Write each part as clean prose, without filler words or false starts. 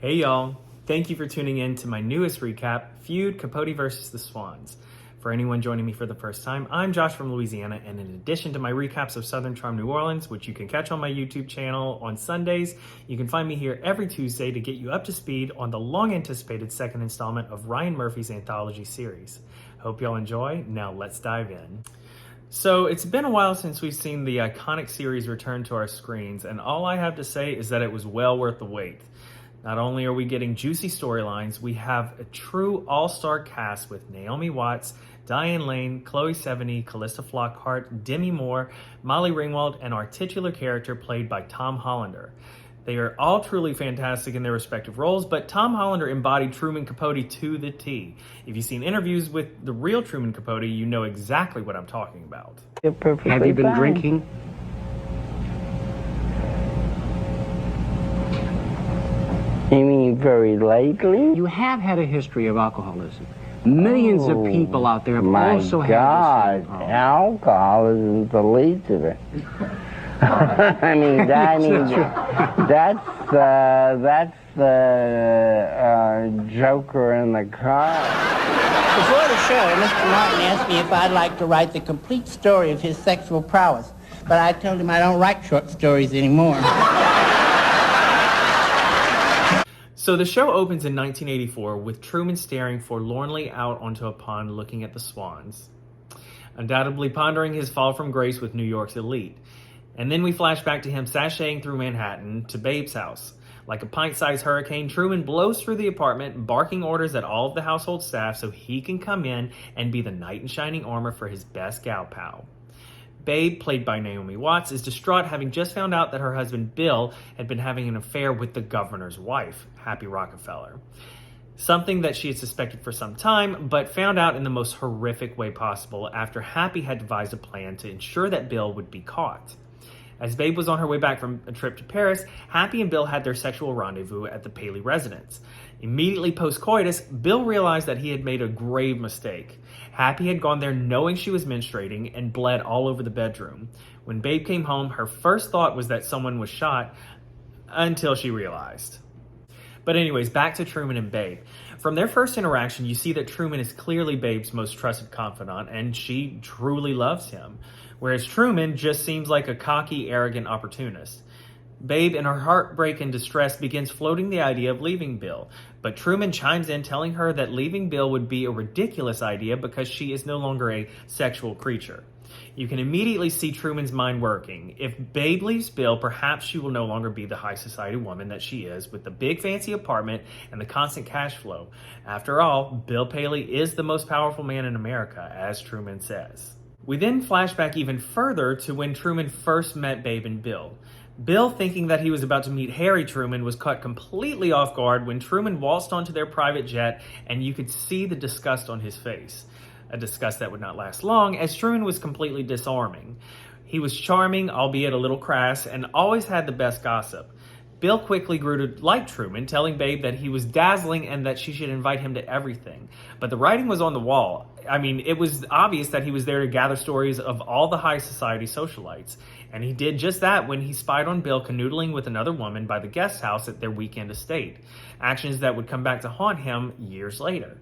Hey y'all, thank you for tuning in to my newest recap, Feud, Capote versus the Swans. For anyone joining me for the first time, I'm Josh from Louisiana, and in addition to my recaps of Southern Charm New Orleans, which you can catch on my YouTube channel on Sundays, you can find me here every Tuesday to get you up to speed on the long-anticipated second installment of Ryan Murphy's anthology series. Hope y'all enjoy. Now let's dive in. So it's been a while since we've seen the iconic series return to our screens, and all I have to say is that it was well worth the wait. Not only are we getting juicy storylines, we have a true all-star cast with Naomi Watts, Diane Lane, Chloe Sevigny, Callista Flockhart, Demi Moore, Molly Ringwald, and our titular character played by Tom Hollander. They are all truly fantastic in their respective roles, but Tom Hollander embodied Truman Capote to the T. If you've seen interviews with the real Truman Capote, you know exactly what I'm talking about. You're perfectly Have you been fine. drinking? You mean very lately? You have had a history of alcoholism. Millions of people out there have My also had God, this problem. alcohol isn't the least of it. That's the Joker in the car. Before the show, Mr. Martin asked me if I'd like to write the complete story of his sexual prowess, but I told him I don't write short stories anymore. So the show opens in 1984 with Truman staring forlornly out onto a pond looking at the Swans, undoubtedly pondering his fall from grace with New York's elite. And then we flash back to him sashaying through Manhattan to Babe's house. Like a pint-sized hurricane, Truman blows through the apartment, barking orders at all of the household staff so he can come in and be the knight in shining armor for his best gal pal. Babe, played by Naomi Watts, is distraught having just found out that her husband Bill had been having an affair with the governor's wife, Happy Rockefeller. Something that she had suspected for some time, but found out in the most horrific way possible after Happy had devised a plan to ensure that Bill would be caught. As Babe was on her way back from a trip to Paris, Happy and Bill had their sexual rendezvous at the Paley residence. Immediately post-coitus, Bill realized that he had made a grave mistake. Happy had gone there knowing she was menstruating and bled all over the bedroom. When Babe came home, her first thought was that someone was shot, until she realized. But anyways, back to Truman and Babe. From their first interaction, you see that Truman is clearly Babe's most trusted confidant, and she truly loves him. Whereas Truman just seems like a cocky, arrogant opportunist. Babe, in her heartbreak and distress, begins floating the idea of leaving Bill. But Truman chimes in telling her that leaving Bill would be a ridiculous idea because she is no longer a sexual creature. You can immediately see Truman's mind working. If Babe leaves Bill, perhaps she will no longer be the high society woman that she is, with the big fancy apartment and the constant cash flow. After all, Bill Paley is the most powerful man in America, as Truman says. We then flash back even further to when Truman first met Babe and Bill. Bill, thinking that he was about to meet Harry Truman, was caught completely off guard when Truman waltzed onto their private jet, and you could see the disgust on his face. A disgust that would not last long, as Truman was completely disarming. He was charming, albeit a little crass, and always had the best gossip. Bill quickly grew to like Truman, telling Babe that he was dazzling and that she should invite him to everything. But the writing was on the wall. I mean, it was obvious that he was there to gather stories of all the high society socialites. And he did just that when he spied on Bill canoodling with another woman by the guest house at their weekend estate. Actions that would come back to haunt him years later.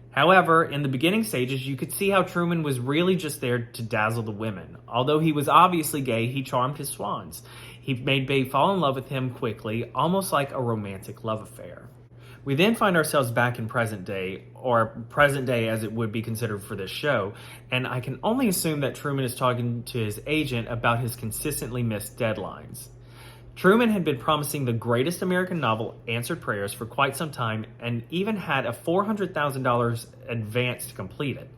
However, in the beginning stages, you could see how Truman was really just there to dazzle the women. Although he was obviously gay, he charmed his swans. He made Babe fall in love with him quickly, almost like a romantic love affair. We then find ourselves back in present day, or present day as it would be considered for this show, and I can only assume that Truman is talking to his agent about his consistently missed deadlines. Truman had been promising the greatest American novel, Answered Prayers, for quite some time, and even had a $400,000 advance to complete it.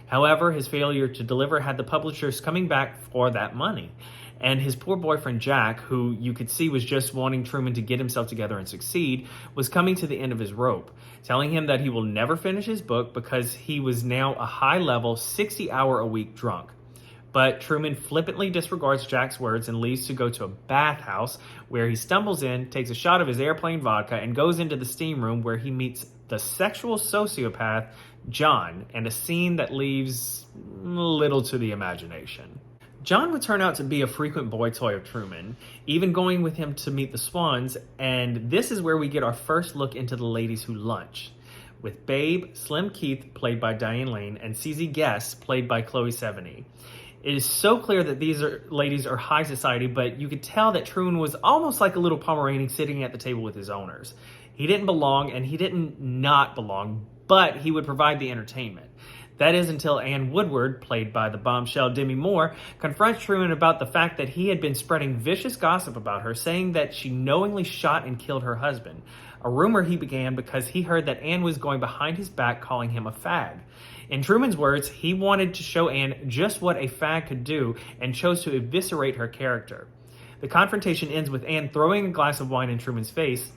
However, his failure to deliver had the publishers coming back for that money. And his poor boyfriend Jack, who you could see was just wanting Truman to get himself together and succeed, was coming to the end of his rope, telling him that he will never finish his book because he was now a high-level, 60-hour-a-week drunk. But Truman flippantly disregards Jack's words and leaves to go to a bathhouse where he stumbles in, takes a shot of his airplane vodka, and goes into the steam room where he meets the sexual sociopath, John, and a scene that leaves little to the imagination. John would turn out to be a frequent boy toy of Truman, even going with him to meet the Swans, and this is where we get our first look into the ladies who lunch, with Babe, Slim Keith, played by Diane Lane, and CZ Guest, played by Chloe Sevigny. It is so clear that these ladies are high society, but you could tell that Truman was almost like a little Pomeranian sitting at the table with his owners. He didn't belong, and he didn't not belong, but he would provide the entertainment. That is until Ann Woodward, played by the bombshell Demi Moore, confronts Truman about the fact that he had been spreading vicious gossip about her, saying that she knowingly shot and killed her husband. A rumor he began because he heard that Ann was going behind his back calling him a fag. In Truman's words, he wanted to show Ann just what a fag could do and chose to eviscerate her character. The confrontation ends with Ann throwing a glass of wine in Truman's face,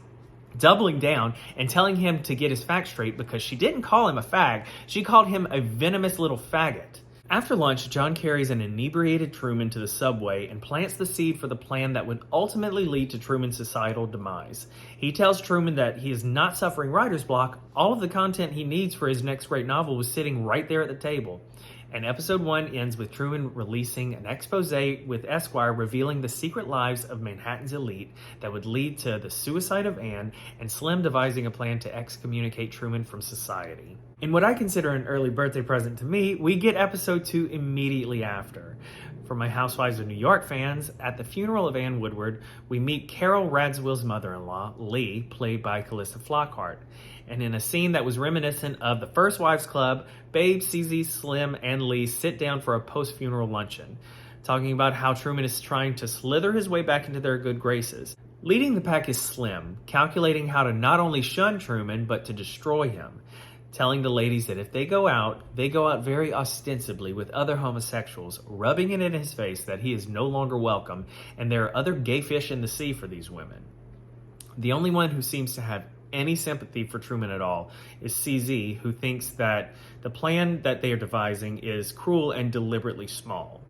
doubling down and telling him to get his facts straight because she didn't call him a fag, she called him a venomous little faggot. After lunch, John carries an inebriated Truman to the subway and plants the seed for the plan that would ultimately lead to Truman's societal demise. He tells Truman that he is not suffering writer's block. All of the content he needs for his next great novel was sitting right there at the table. And episode 1 ends with Truman releasing an expose with Esquire revealing the secret lives of Manhattan's elite that would lead to the suicide of Anne, and Slim devising a plan to excommunicate Truman from society. In what I consider an early birthday present to me, we get episode 2 immediately after. For my Housewives of New York fans, at the funeral of Ann Woodward, we meet Carol Radziwill's mother-in-law, Lee, played by Callista Flockhart. And in a scene that was reminiscent of the First Wives Club, Babe, CZ, Slim, and Lee sit down for a post-funeral luncheon, talking about how Truman is trying to slither his way back into their good graces. Leading the pack is Slim, calculating how to not only shun Truman, but to destroy him, telling the ladies that if they go out very ostensibly with other homosexuals, rubbing it in his face that he is no longer welcome, and there are other gay fish in the sea for these women. The only one who seems to have any sympathy for Truman at all is CZ, who thinks that the plan that they are devising is cruel and deliberately small.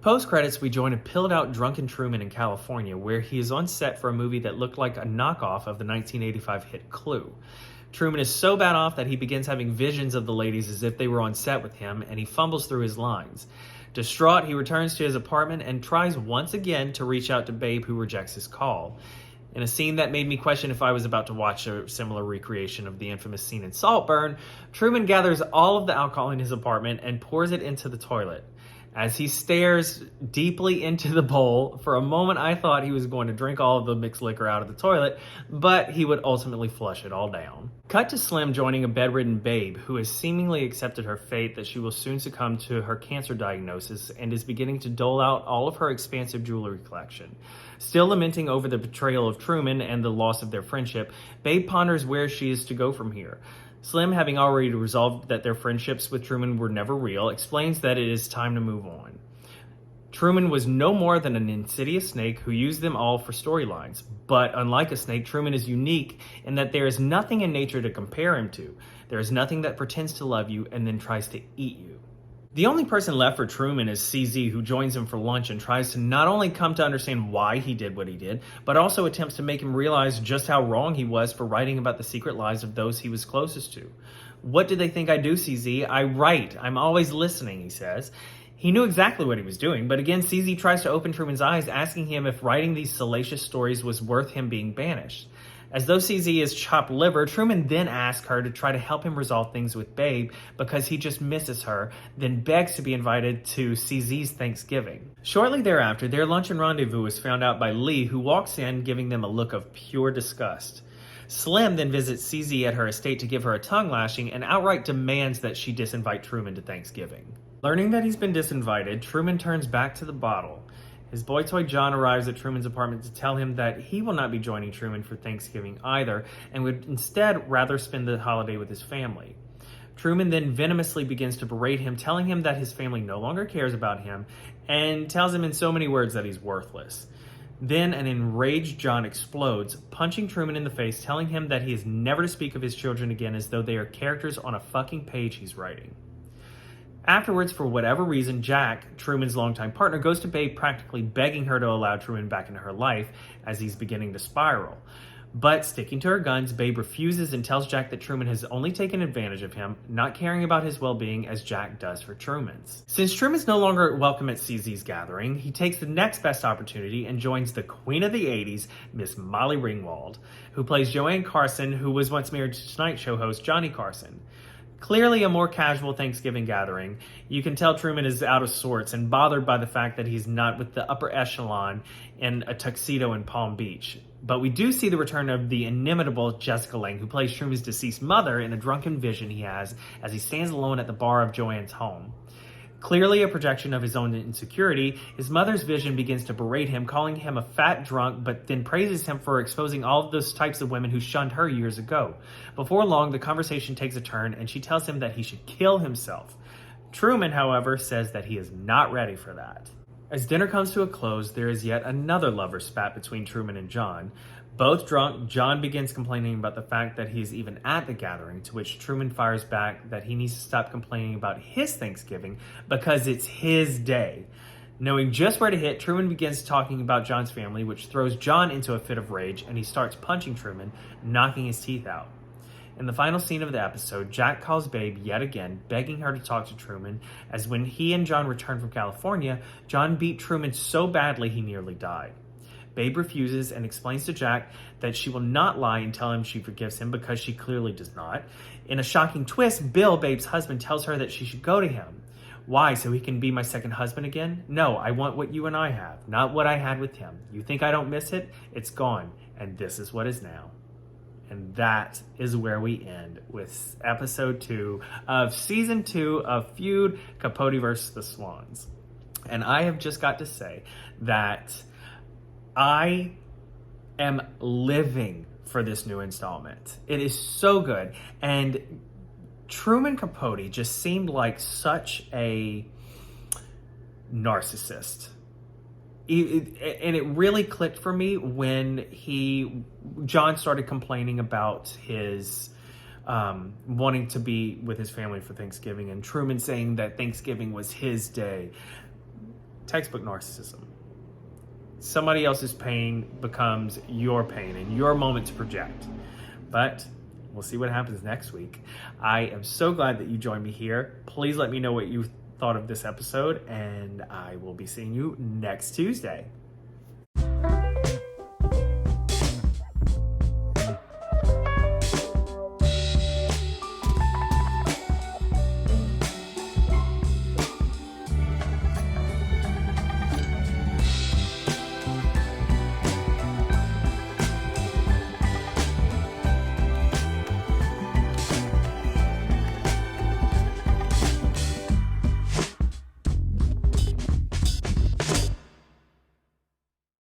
Post-credits, we join a pilled-out drunken Truman in California, where he is on set for a movie that looked like a knockoff of the 1985 hit Clue. Truman is so bad off that he begins having visions of the ladies as if they were on set with him, and he fumbles through his lines. Distraught, he returns to his apartment and tries once again to reach out to Babe, who rejects his call. In a scene that made me question if I was about to watch a similar recreation of the infamous scene in Saltburn, Truman gathers all of the alcohol in his apartment and pours it into the toilet. As he stares deeply into the bowl, for a moment I thought he was going to drink all of the mixed liquor out of the toilet, but he would ultimately flush it all down. Cut to Slim joining a bedridden Babe, who has seemingly accepted her fate that she will soon succumb to her cancer diagnosis and is beginning to dole out all of her expansive jewelry collection. Still lamenting over the betrayal of Truman and the loss of their friendship, Babe ponders where she is to go from here. Slim, having already resolved that their friendships with Truman were never real, explains that it is time to move on. Truman was no more than an insidious snake who used them all for storylines. But unlike a snake, Truman is unique in that there is nothing in nature to compare him to. There is nothing that pretends to love you and then tries to eat you. The only person left for Truman is CZ, who joins him for lunch and tries to not only come to understand why he did what he did, but also attempts to make him realize just how wrong he was for writing about the secret lives of those he was closest to. "What did they think I do, CZ? I write. I'm always listening," he says. He knew exactly what he was doing, but again, CZ tries to open Truman's eyes, asking him if writing these salacious stories was worth him being banished. As though CZ is chopped liver, Truman then asks her to try to help him resolve things with Babe because he just misses her, then begs to be invited to CZ's Thanksgiving. Shortly thereafter, their luncheon rendezvous is found out by Lee, who walks in, giving them a look of pure disgust. Slim then visits CZ at her estate to give her a tongue lashing and outright demands that she disinvite Truman to Thanksgiving. Learning that he's been disinvited, Truman turns back to the bottle. His boy toy John arrives at Truman's apartment to tell him that he will not be joining Truman for Thanksgiving either, and would instead rather spend the holiday with his family. Truman then venomously begins to berate him, telling him that his family no longer cares about him, and tells him in so many words that he's worthless. Then an enraged John explodes, punching Truman in the face, telling him that he is never to speak of his children again as though they are characters on a fucking page he's writing. Afterwards, for whatever reason, Jack, Truman's longtime partner, goes to Babe practically begging her to allow Truman back into her life as he's beginning to spiral. But sticking to her guns, Babe refuses and tells Jack that Truman has only taken advantage of him, not caring about his well-being as Jack does for Truman's. Since Truman's no longer welcome at CZ's gathering, he takes the next best opportunity and joins the queen of the 80s, Miss Molly Ringwald, who plays Joanne Carson, who was once married to Tonight Show host Johnny Carson. Clearly a more casual Thanksgiving gathering. You can tell Truman is out of sorts and bothered by the fact that he's not with the upper echelon in a tuxedo in Palm Beach. But we do see the return of the inimitable Jessica Lange, who plays Truman's deceased mother in a drunken vision he has as he stands alone at the bar of Joanne's home. Clearly a projection of his own insecurity, his mother's vision begins to berate him, calling him a fat drunk, but then praises him for exposing all of those types of women who shunned her years ago. Before long, the conversation takes a turn, and she tells him that he should kill himself. Truman, however, says that he is not ready for that. As dinner comes to a close, there is yet another lover spat between Truman and John. Both drunk, John begins complaining about the fact that he is even at the gathering, to which Truman fires back that he needs to stop complaining about his Thanksgiving because it's his day. Knowing just where to hit, Truman begins talking about John's family, which throws John into a fit of rage, and he starts punching Truman, knocking his teeth out. In the final scene of the episode, Jack calls Babe yet again, begging her to talk to Truman, as when he and John returned from California, John beat Truman so badly he nearly died. Babe refuses and explains to Jack that she will not lie and tell him she forgives him because she clearly does not. In a shocking twist, Bill, Babe's husband, tells her that she should go to him. Why, so he can be my second husband again? No, I want what you and I have, not what I had with him. You think I don't miss it? It's gone, and this is what is now. And that is where we end with episode 2 of season 2 of Feud, Capote vs. the Swans. And I have just got to say that I am living for this new installment. It is so good. And Truman Capote just seemed like such a narcissist. And it really clicked for me when John started complaining about his wanting to be with his family for Thanksgiving, and Truman saying that Thanksgiving was his day. Textbook narcissism. Somebody else's pain becomes your pain and your moment to project. But we'll see what happens next week. I am so glad that you joined me here. Please let me know what you thought of this episode, and I will be seeing you next Tuesday.